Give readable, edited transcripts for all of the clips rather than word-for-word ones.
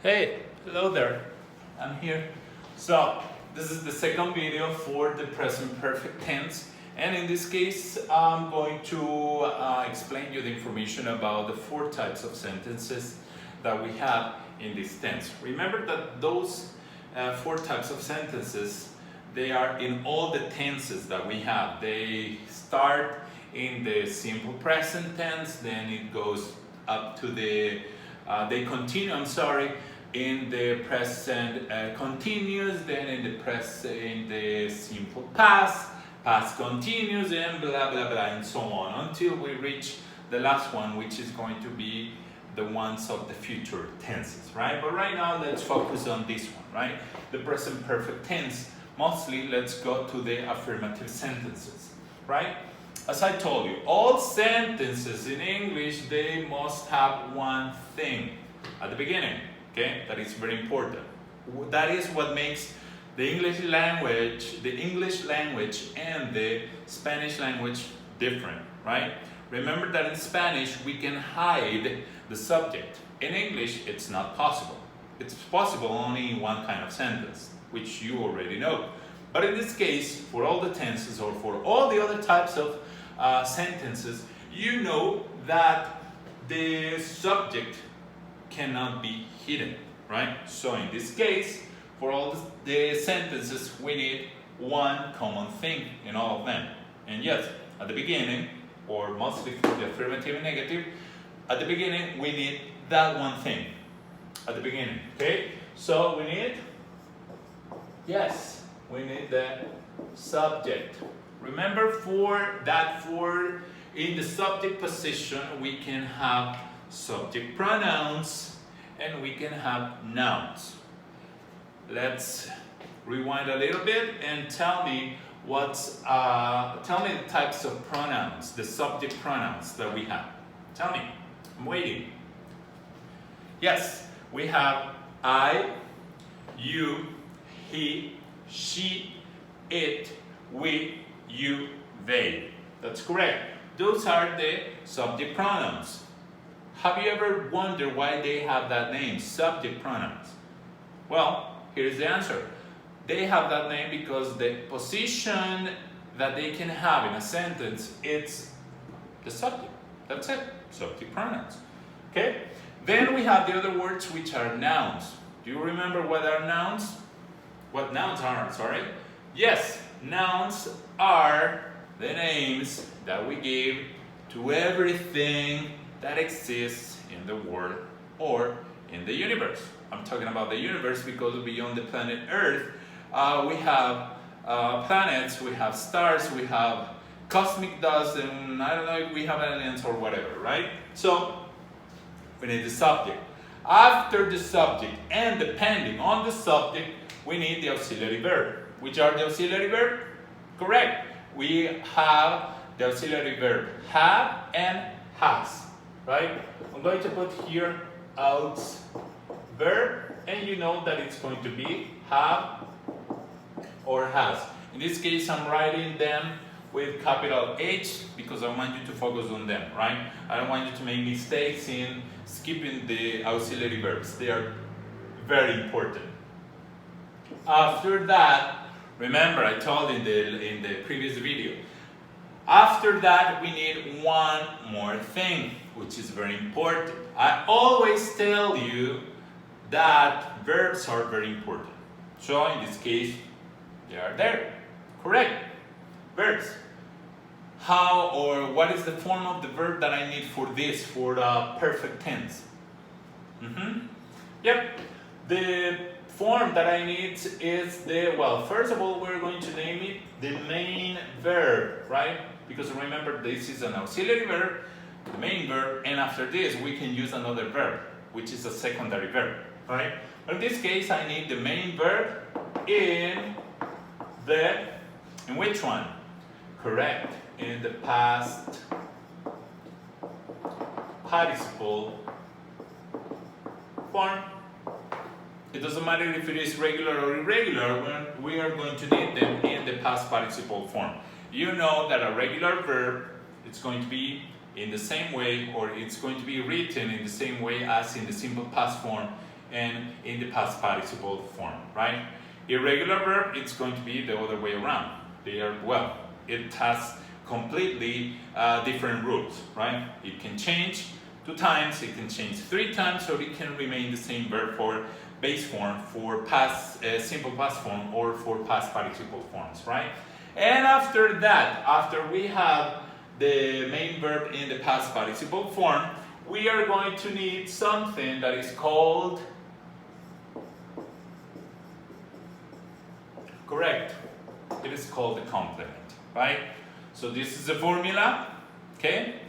Hey, hello there. I'm here. So, this is the second video for the present perfect tense. And in this case, I'm going to explain you the information about the four types of sentences that we have in this tense. Remember that those four types of sentences, they are in all the tenses that we have. They start in the simple present tense, then it goes up to the, they continue, in the present continuous, then in the simple past, past continuous, and blah blah blah, and so on, until we reach the last one, which is going to be the ones of the future tenses, right? But right now, let's focus on this one, right? The present perfect tense. Mostly, let's go to the affirmative sentences, right? As I told you, all sentences in English, they must have one thing at the beginning, okay? That is very important. That is what makes the English language and the Spanish language different, right? Remember that in Spanish, we can hide the subject. In English, it's not possible. It's possible only in one kind of sentence, which you already know. But in this case, for all the tenses or for all the other types of sentences, you know that the subject cannot be hidden, right? So in this case, for all the sentences, we need one common thing in all of them. And yes, at the beginning, or mostly for the affirmative and negative, at the beginning, we need that one thing. At the beginning, okay? So we need, yes, we need the subject. Remember for in the subject position, we can have subject pronouns and we can have nouns. Let's rewind a little bit and tell me tell me the types of pronouns, the subject pronouns that we have. Tell me, I'm waiting. Yes, we have I, you, he, she, it, we, you, they. That's correct. Those are the subject pronouns. Have you ever wondered why they have that name, subject pronouns? Well, here's the answer. They have that name because the position that they can have in a sentence, it's the subject. That's it, subject pronouns. Okay? Then we have the other words which are nouns. Do you remember what are nouns? What nouns are, sorry? Yes, nouns are the names that we give to everything that exists in the world or in the universe. I'm talking about the universe because beyond the planet Earth, we have planets, we have stars, we have cosmic dust, and I don't know if we have aliens or whatever, right? So, we need the subject. After the subject, and depending on the subject, we need the auxiliary verb. Which are the auxiliary verb? Correct. We have the auxiliary verb have and has, right? I'm going to put here aux verb, and you know that it's going to be have or has. In this case, I'm writing them with capital H because I want you to focus on them, right? I don't want you to make mistakes in skipping the auxiliary verbs. They are very important. After that, remember I told in the previous video, after that we need one more thing, which is very important. I always tell you that verbs are very important. So in this case, they are there. Correct. Verbs. How or what is the form of the verb that I need for this, for the perfect tense? Yep. The form that I need is first of all, we're going to name it the main verb, right? Because remember, this is an auxiliary verb, the main verb, and after this, we can use another verb, which is a secondary verb, right? But in this case, I need the main verb in which one? Correct. In the past participle form. It doesn't matter if it is regular or irregular, we are going to need them in the past participle form. You know that a regular verb, it's going to be in the same way, or it's going to be written in the same way as in the simple past form and in the past participle form, right? Irregular verb, it's going to be the other way around. They are, well, it has completely different rules, right? It can change 2 times, it can change 3 times, or it can remain the same verb for base form, for past simple past form, or for past participle forms, right? And after that, after we have the main verb in the past participle form, we are going to need something that is called, correct, it is called the complement, right? So this is the formula, okay?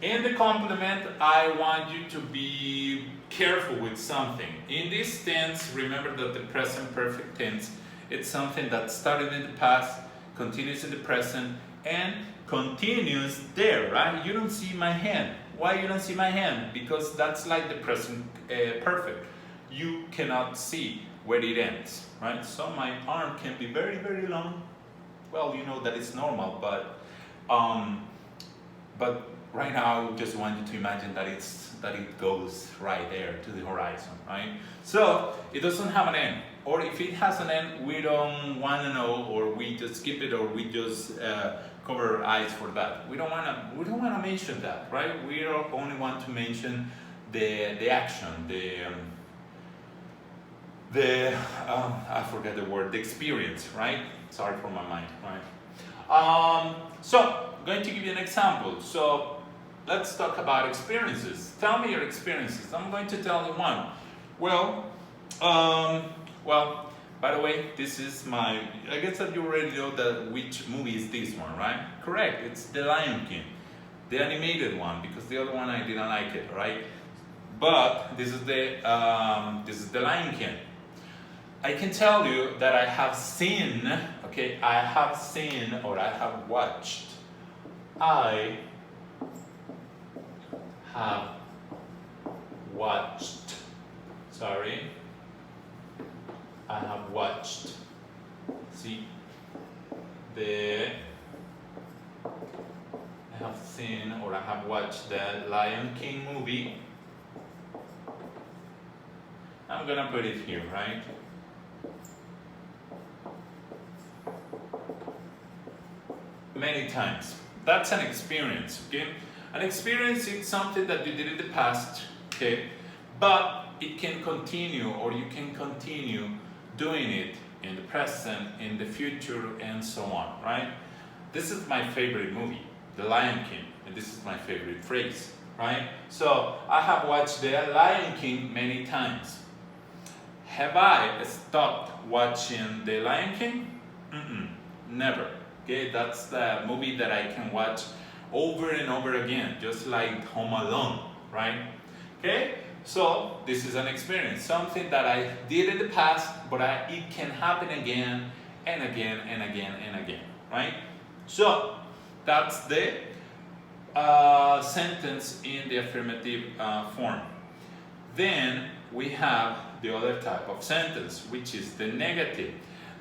In the complement, I want you to be careful with something. In this tense, remember that the present perfect tense, it's something that started in the past, continues in the present, and continues there, right? You don't see my hand. Why you don't see my hand? Because that's like the present perfect. You cannot see where it ends, right? So my arm can be very, very long. Well, you know that it's normal, but right now I just want you to imagine that it goes right there to the horizon, right? So it doesn't have an end, or if it has an end, we don't want to know, or we just skip it, or we just cover our eyes for that. We don't want to mention that, right? We only want to mention the action, I forget the word, the experience, right? Sorry for my mind, right? So I'm going to give you an example. So let's talk about experiences. Tell me your experiences. I'm going to tell you one. Well, by the way, this is my, I guess that you already know that which movie is this one, right? Correct, it's The Lion King, the animated one, because the other one I didn't like it, right? But this is the Lion King. I can tell you that I have seen, okay, I have seen or I have watched. I have watched, sorry, I have watched, see, I have seen or I have watched the Lion King movie. I'm gonna put it here, right? Many times. That's an experience, okay? An experience is something that you did in the past, okay? But it can continue, or you can continue doing it in the present, in the future, and so on, right? This is my favorite movie, The Lion King, and this is my favorite phrase, right? So I have watched The Lion King many times. Have I stopped watching The Lion King? Never. Okay, that's the movie that I can watch over and over again, just like Home Alone, right? Okay, so this is an experience, something that I did in the past, but it can happen again and again and again and again, right? So that's the sentence in the affirmative form. Then we have the other type of sentence, which is the negative.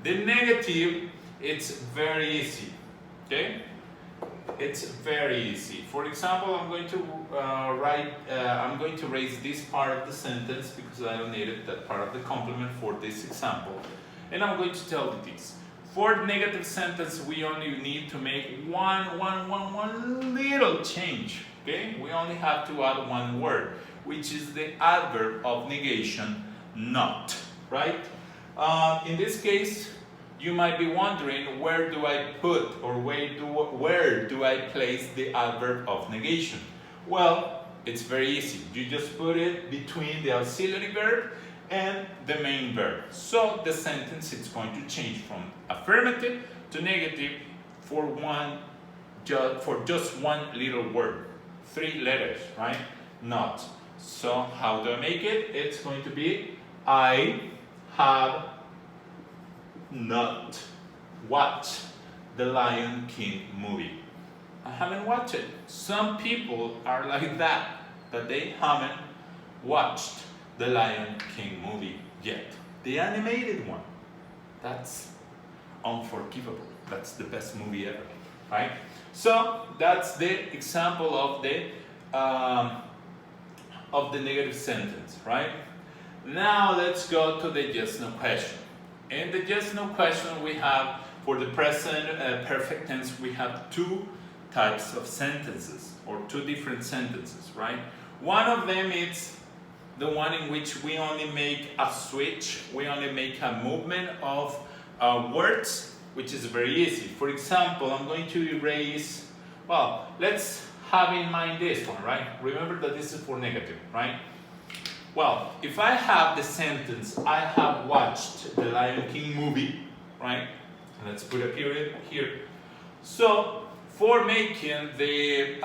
The negative, it's very easy, okay? It's very easy. For example, I'm going to raise this part of the sentence because I don't need it, that part of the complement for this example. And I'm going to tell you this. For negative sentence, we only need to make one little change, okay? We only have to add one word, which is the adverb of negation, not, right? In this case, you might be wondering, where do I put, or where do I place the adverb of negation? Well, it's very easy. You just put it between the auxiliary verb and the main verb. So the sentence is going to change from affirmative to negative for just one little word. 3 letters, right? Not. So how do I make it? It's going to be, I have not watched the Lion King movie. I haven't watched it. Some people are like that they haven't watched the Lion King movie yet. The animated one. That's unforgivable. That's the best movie ever, right? So that's the example of the negative sentence, right? Now let's go to the yes/no question. In the yes/no question, we have, for the present perfect tense, we have two types of sentences, or two different sentences, right? One of them is the one in which we only make a switch, we only make a movement of words, which is very easy. For example, I'm going to erase, well, let's have in mind this one, right? Remember that this is for negative, right? Well, if I have the sentence, I have watched the Lion King movie, right? Let's put a period here. So, for making the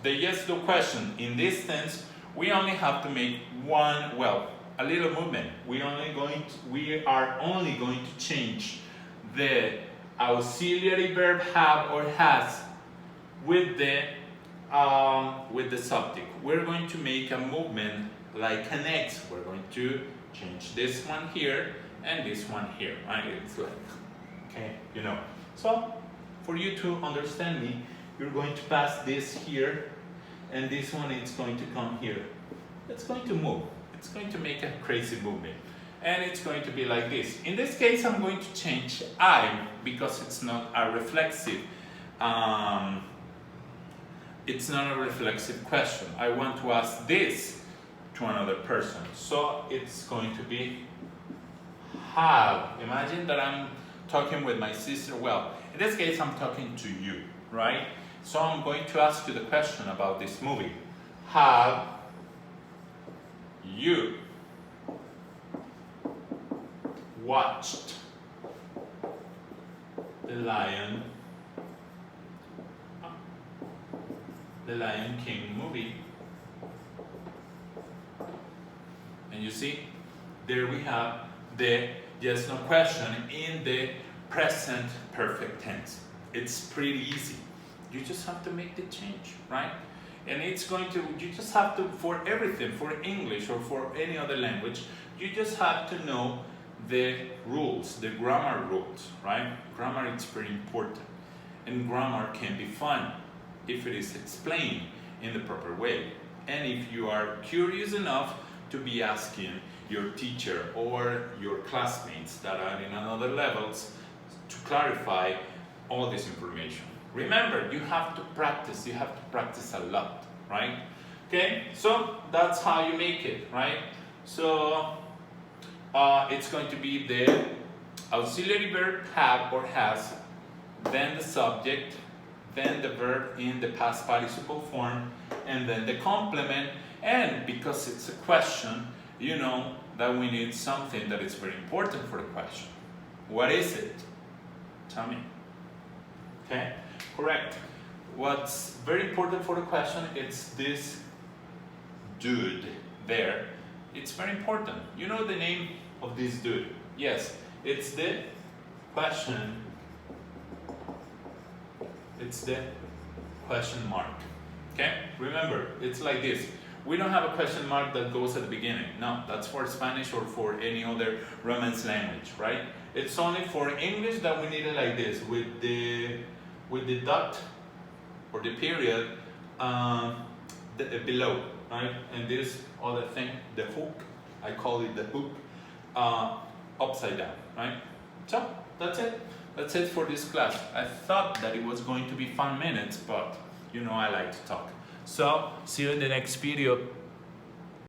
yes/no question in this tense, we only have to make one, well, a little movement. We are only going to change the auxiliary verb have or has with the subject. We're going to make a movement like an X. We're going to change this one here and this one here, right? It's like, okay, you know. So, for you to understand me, you're going to pass this here, and this one is going to come here. It's going to move. It's going to make a crazy movement. And it's going to be like this. In this case, I'm going to change I, because it's not a reflexive question. I want to ask this to another person. So it's going to be have. Imagine that I'm talking with my sister. Well, in this case, I'm talking to you, right? So I'm going to ask you the question about this movie. Have you watched the Lion King movie? And you see, there we have the yes/no question in the present perfect tense. It's pretty easy. You just have to make the change, right? And it's going to, you just have to, for everything, for English or for any other language, you just have to know the rules, the grammar rules, right? Grammar is very important. And grammar can be fun if it is explained in the proper way. And if you are curious enough to be asking your teacher or your classmates that are in another levels to clarify all this information. Remember, you have to practice a lot, right? Okay, so that's how you make it, right? So it's going to be the auxiliary verb have or has, then the subject, then the verb in the past participle form, and then the complement. And because it's a question, you know that we need something that is very important for the question. What is it? Tell me. Okay, correct. What's very important for the question, it's this dude there. It's very important. You know the name of this dude? Yes, it's the question. It's the question mark. Okay, remember, it's like this. We don't have a question mark that goes at the beginning. No, that's for Spanish or for any other Romance language, right? It's only for English that we need it like this, with the dot or the period below, right? And this other thing, the hook, I call it the hook, upside down, right? So that's it. That's it for this class. I thought that it was going to be 5 minutes, but you know I like to talk. So see you in the next video.